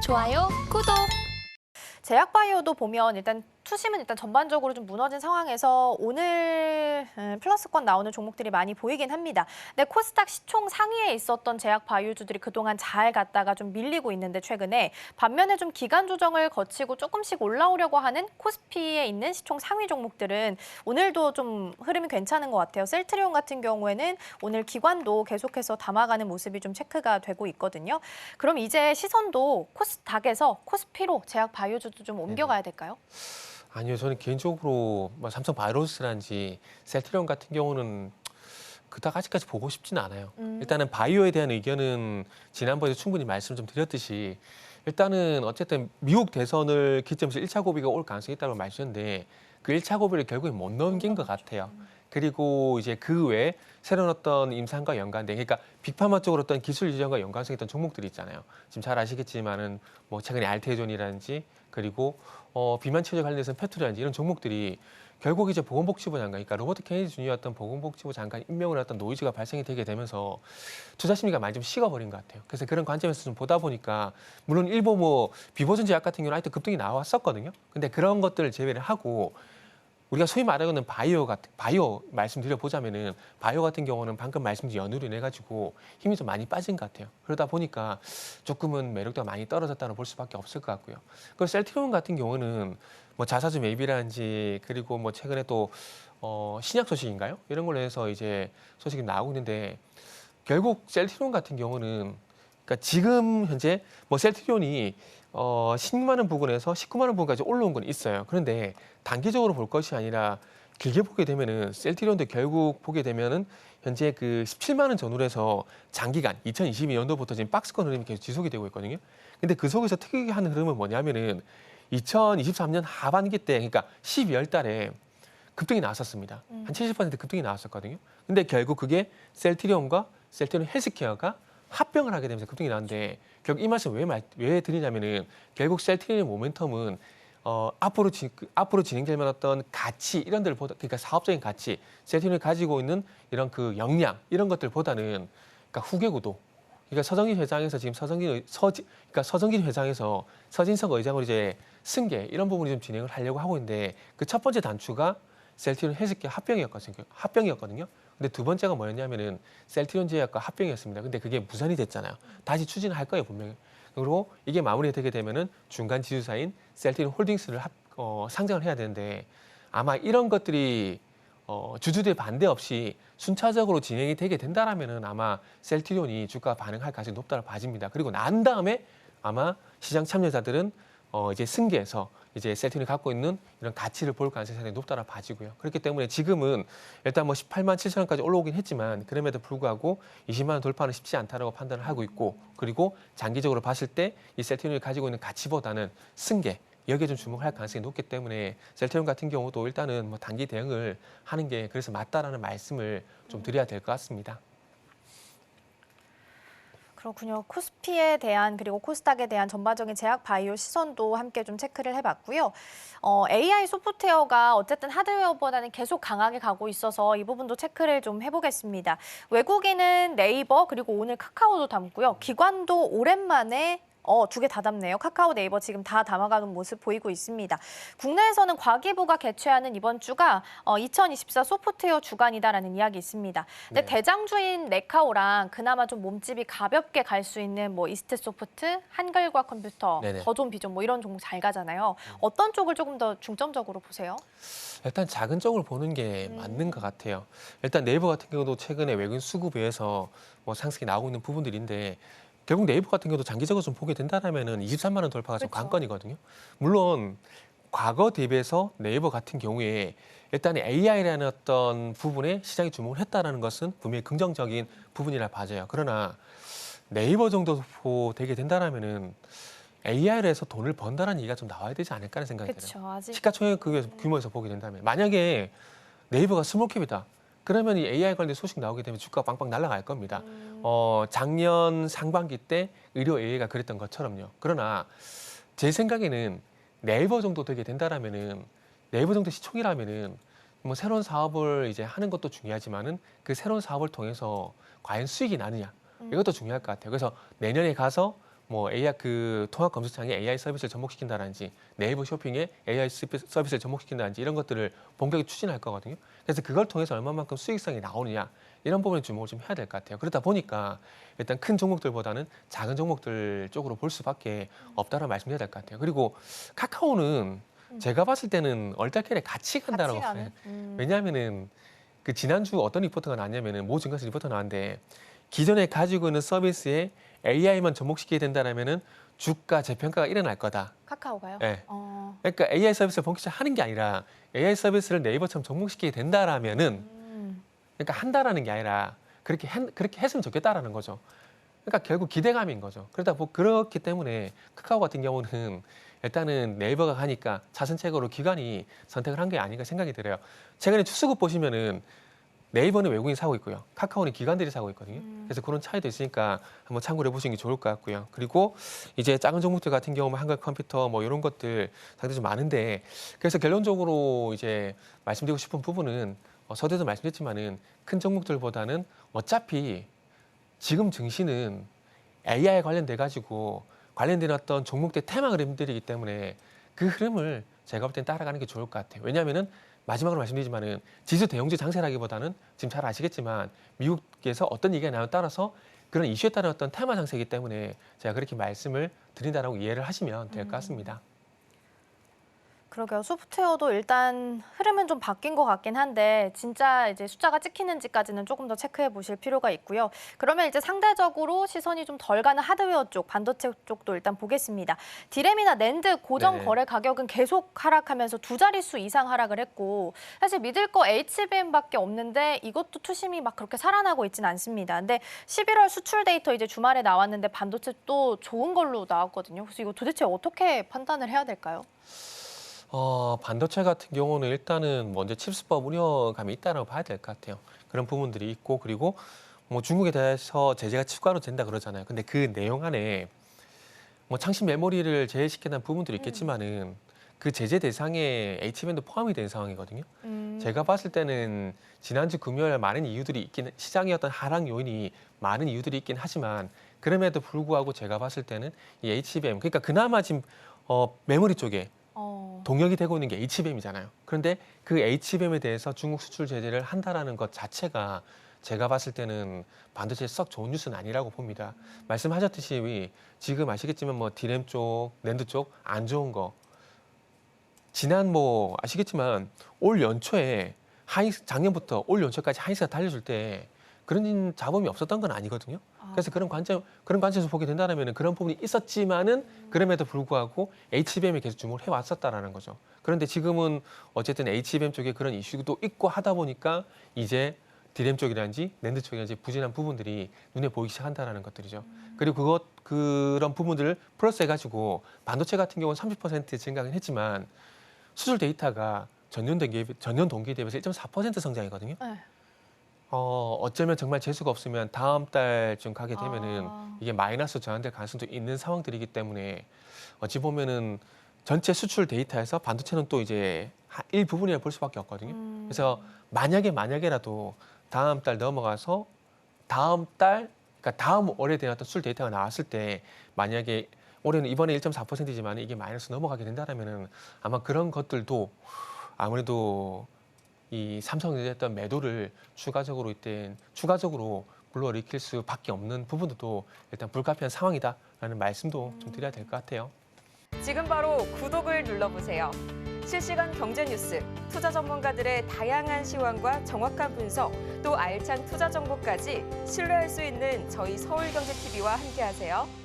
좋아요, 구독. 제약바이오도 보면 일단 투심은 일단 전반적으로 좀 무너진 상황에서 오늘 플러스권 나오는 종목들이 많이 보이긴 합니다. 근데 코스닥 시총 상위에 있었던 제약바이오주들이 그동안 잘 갔다가 좀 밀리고 있는데 최근에 반면에 좀 기간 조정을 거치고 조금씩 올라오려고 하는 코스피에 있는 시총 상위 종목들은 오늘도 좀 흐름이 괜찮은 것 같아요. 셀트리온 같은 경우에는 오늘 기관도 계속해서 담아가는 모습이 좀 체크가 되고 있거든요. 그럼 이제 시선도 코스닥에서 코스피로 제약바이오주도 좀 옮겨가야 될까요? 아니요, 저는 개인적으로 뭐 삼성바이오로스라든지 셀트리온 같은 경우는 그닥 아직까지 보고 싶지는 않아요. 일단은 바이오에 대한 의견은 지난번에 충분히 말씀을 좀 드렸듯이 일단은 어쨌든 미국 대선을 기점에서 1차 고비가 올 가능성이 있다고 말씀하셨는데 그 1차 고비를 결국에 못 넘긴 것 같아요. 그리고 이제 그 외에 새로운 어떤 임상과 연관된, 그러니까 빅파마 쪽으로 어떤 기술 이전과 연관성이 있던 종목들이 있잖아요. 지금 잘 아시겠지만은 뭐 최근에 알테존이라든지 그리고 비만 치료제 관련해서는 페트라든지 이런 종목들이 결국 이제 보건복지부 장관, 그러니까 로버트 케네디 주니어였던 보건복지부 장관 임명을 했던 노이즈가 발생이 되게 되면서 투자 심리가 많이 좀 식어버린 것 같아요. 그래서 그런 관점에서 좀 보다 보니까 물론 일부 뭐 비보존 제약 같은 경우는 아직도 급등이 나왔었거든요. 근데 그런 것들을 제외를 하고 우리가 소위 말하는 바이오 말씀드려 보자면은 바이오 같은 경우는 방금 말씀드린 연으로 인해 가지고 힘이 좀 많이 빠진 것 같아요. 그러다 보니까 조금은 매력도가 많이 떨어졌다는 볼 수밖에 없을 것 같고요. 그리고 셀트리온 같은 경우는 뭐 자사주 매입이라든지 그리고 뭐 최근에 또 신약 소식인가요? 이런 걸로 해서 이제 소식이 나오고 있는데 결국 셀트리온 같은 경우는 그러니까 지금 현재 뭐 셀트리온이 16만 원 부근에서 19만 원 부근까지 올라온 건 있어요. 그런데 단기적으로 볼 것이 아니라 길게 보게 되면은 셀트리온도 결국 보게 되면은 현재 그 17만 원 전후로 해서 장기간 2022년도부터 지금 박스권 흐름이 계속 지속이 되고 있거든요. 근데 그 속에서 특이한 흐름은 뭐냐면은 2023년 하반기 때 그러니까 12월 달에 급등이 나왔었습니다. 한 70% 급등이 나왔었거든요. 근데 결국 그게 셀트리온과 셀트리온 헬스케어가 합병을 하게 되면서 급등이 나왔는데 결국 이 말씀 왜 드리냐면은 결국 셀트리온의 모멘텀은 앞으로 진행될 만한 어떤 가치 이런 데를 보다 그러니까 사업적인 가치 셀트리온이 가지고 있는 이런 그 역량 이런 것들보다는 그러니까 후계 구도 그러니까 서정진 회장에서 지금 서정진 회장에서 서진석 의장으로 이제 승계 이런 부분이 좀 진행을 하려고 하고 있는데 그 첫 번째 단추가 셀트리온 헬스케어 합병이었거든요. 근데 두 번째가 뭐였냐면은 셀트리온 제약과 합병이었습니다. 근데 그게 무산이 됐잖아요. 다시 추진을 할 거예요, 분명히. 그리고 이게 마무리되게 되면은 중간 지주사인 셀트리온 홀딩스를 상장을 해야 되는데 아마 이런 것들이 주주들의 반대 없이 순차적으로 진행이 되게 된다라면은 아마 셀트리온이 주가 반응할 가능성이 높다고 봐집니다. 그리고 난 다음에 아마 시장 참여자들은 이제 승계해서 이제 셀트리온이 갖고 있는 이런 가치를 볼 가능성이 상당히 높다라 봐지고요. 그렇기 때문에 지금은 일단 뭐 18만 7천 원까지 올라오긴 했지만 그럼에도 불구하고 20만 원 돌파는 쉽지 않다라고 판단을 하고 있고 그리고 장기적으로 봤을 때 이 셀트리온이 가지고 있는 가치보다는 승계 여기에 좀 주목할 가능성이 높기 때문에 셀트리온 같은 경우도 일단은 뭐 단기 대응을 하는 게 그래서 맞다라는 말씀을 좀 드려야 될 것 같습니다. 그렇군요. 코스피에 대한 그리고 코스닥에 대한 전반적인 제약 바이오 시선도 함께 좀 체크를 해봤고요. AI 소프트웨어가 어쨌든 하드웨어보다는 계속 강하게 가고 있어서 이 부분도 체크를 좀 해보겠습니다. 외국인은 네이버 그리고 오늘 카카오도 담고요. 기관도 오랜만에 두 개 다 담네요. 카카오, 네이버 지금 다 담아가는 모습 보이고 있습니다. 국내에서는 과기부가 개최하는 이번 주가 2024 소프트웨어 주간이다라는 이야기 있습니다. 근데 네. 대장주인 네카오랑 그나마 좀 몸집이 가볍게 갈 수 있는 뭐 이스트소프트, 한글과 컴퓨터, 네네. 더존, 비존 뭐 이런 종목 잘 가잖아요. 어떤 쪽을 조금 더 중점적으로 보세요? 일단 작은 쪽을 보는 게 맞는 것 같아요. 일단 네이버 같은 경우도 최근에 외국인 수급에서 뭐 상승이 나오고 있는 부분들인데 결국 네이버 같은 경우도 장기적으로 좀 보게 된다면은 23만 원 돌파가 좀 그렇죠. 관건이거든요. 물론 과거 대비해서 네이버 같은 경우에 일단 AI라는 어떤 부분에 시장이 주목을 했다라는 것은 분명히 긍정적인 부분이라 봐져요. 그러나 네이버 정도 되게 된다면은 AI를 해서 돈을 번다는 얘기가 좀 나와야 되지 않을까 하는 생각이 들어요. 그렇죠. 아직 시가총액 그 규모에서 보게 된다면 만약에 네이버가 스몰캡이다. 그러면 이 AI 관련 소식 나오게 되면 주가가 빵빵 날아갈 겁니다. 작년 상반기 때 의료 AI가 그랬던 것처럼요. 그러나 제 생각에는 네이버 정도 되게 된다라면은 네이버 정도 시총이라면은 뭐 새로운 사업을 이제 하는 것도 중요하지만은 그 새로운 사업을 통해서 과연 수익이 나느냐 이것도 중요할 것 같아요. 그래서 내년에 가서 뭐 AI 그 통합 검색창에 AI 서비스를 접목시킨다든지 네이버 쇼핑에 AI 서비스를 접목시킨다든지 이런 것들을 본격적으로 추진할 거거든요. 그래서 그걸 통해서 얼마만큼 수익성이 나오느냐 이런 부분에 주목을 좀 해야 될 것 같아요. 그러다 보니까 일단 큰 종목들보다는 작은 종목들 쪽으로 볼 수밖에 없다라는 말씀드려야 될 것 같아요. 그리고 카카오는 제가 봤을 때는 얼떨결에 같이 간다라고 같이 봐요. 가는. 왜냐하면은 그 지난주 어떤 리포트가 나왔냐면은 모 증권사 리포트가 나왔는데 기존에 가지고 있는 서비스에 AI만 접목시키게 된다면은 주가 재평가가 일어날 거다. 카카오가요? 예. 어. 그러니까 AI 서비스를 본격적으로 하는 게 아니라 AI 서비스를 네이버처럼 접목시키게 된다라면은 그러니까 한다라는 게 아니라 그렇게 했으면 좋겠다라는 거죠. 그러니까 결국 기대감인 거죠. 그렇기 때문에 카카오 같은 경우는 일단은 네이버가 가니까 차선책으로 기관이 선택을 한 게 아닌가 생각이 들어요. 최근에 추수급 보시면은 네이버는 외국인이 사고 있고요. 카카오는 기관들이 사고 있거든요. 그래서 그런 차이도 있으니까 한번 참고를 해보시는 게 좋을 것 같고요. 그리고 이제 작은 종목들 같은 경우는 한글 컴퓨터 뭐 이런 것들 상당히 좀 많은데 그래서 결론적으로 이제 말씀드리고 싶은 부분은 서두에도 말씀드렸지만은 큰 종목들보다는 어차피 지금 증시는 AI에 관련돼 가지고 관련된 어떤 종목들 테마 흐름들이기 때문에 그 흐름을 제가 볼 땐 따라가는 게 좋을 것 같아요. 왜냐하면은 마지막으로 말씀드리지만은 지수 대형주 장세라기보다는 지금 잘 아시겠지만 미국에서 어떤 얘기가 나오냐에 따라서 그런 이슈에 따른 어떤 테마 장세이기 때문에 제가 그렇게 말씀을 드린다라고 이해를 하시면 될 것 같습니다. 그러게요. 소프트웨어도 일단 흐름은 좀 바뀐 것 같긴 한데 진짜 이제 숫자가 찍히는지까지는 조금 더 체크해 보실 필요가 있고요. 그러면 이제 상대적으로 시선이 좀 덜 가는 하드웨어 쪽, 반도체 쪽도 일단 보겠습니다. 디램이나 낸드 고정 네네. 거래 가격은 계속 하락하면서 두 자릿수 이상 하락을 했고 사실 믿을 거 HBM밖에 없는데 이것도 투심이 막 그렇게 살아나고 있지는 않습니다. 근데 11월 수출 데이터 이제 주말에 나왔는데 반도체 또 좋은 걸로 나왔거든요. 그래서 이거 도대체 어떻게 판단을 해야 될까요? 반도체 같은 경우는 일단은 먼저 칩스법 우려감이 있다고 봐야 될 것 같아요. 그런 부분들이 있고 그리고 뭐 중국에 대해서 제재가 추가로 된다 그러잖아요. 근데 그 내용 안에 뭐 창신 메모리를 제외시키는 부분들이 있겠지만은 그 제재 대상에 HBM도 포함이 된 상황이거든요. 제가 봤을 때는 지난주 금요일 많은 이유들이 있긴 시장의 어떤 하락 요인이 많은 이유들이 있긴 하지만 그럼에도 불구하고 제가 봤을 때는 이 HBM 그러니까 그나마 지금 메모리 쪽에 동력이 되고 있는 게 HBM이잖아요. 그런데 그 HBM에 대해서 중국 수출 제재를 한다라는 것 자체가 제가 봤을 때는 반도체에 썩 좋은 뉴스는 아니라고 봅니다. 말씀하셨듯이 지금 아시겠지만 뭐 디램 쪽, 낸드 쪽 안 좋은 거 지난 뭐 아시겠지만 올 연초에 작년부터 올 연초까지 하이스가 달려줄 때 그런 잡음이 없었던 건 아니거든요. 그래서 그런 관점에서 보게 된다면 그런 부분이 있었지만은 그럼에도 불구하고 HBM에 계속 주목을 해왔었다라는 거죠. 그런데 지금은 어쨌든 HBM 쪽에 그런 이슈도 있고 하다 보니까 이제 디램 쪽이라든지 낸드 쪽이라든지 부진한 부분들이 눈에 보이기 시작한다라는 것들이죠. 그리고 그런 부분들을 플러스 해가지고 반도체 같은 경우는 30% 증가는 했지만 수출 데이터가 전년 동기 대비해서 1.4% 성장이거든요. 네. 어쩌면 정말 재수가 없으면 다음 달쯤 가게 되면은 이게 마이너스 전환될 가능성도 있는 상황들이기 때문에 어찌 보면은 전체 수출 데이터에서 반도체는 또 이제 일부분이라 볼 수밖에 없거든요. 그래서 만약에라도 다음 달 넘어가서 그러니까 다음 월에 대한 어떤 수출 데이터가 나왔을 때 만약에 올해는 이번에 1.4%지만 이게 마이너스 넘어가게 된다라면은 아마 그런 것들도 아무래도 이 삼성전자의 어떤 매도를 추가적으로 불러일으킬 수밖에 없는 부분도 일단 불가피한 상황이다라는 말씀도 좀 드려야 될 것 같아요. 지금 바로 구독을 눌러보세요. 실시간 경제 뉴스, 투자 전문가들의 다양한 시황과 정확한 분석, 또 알찬 투자 정보까지 신뢰할 수 있는 저희 서울경제TV와 함께하세요.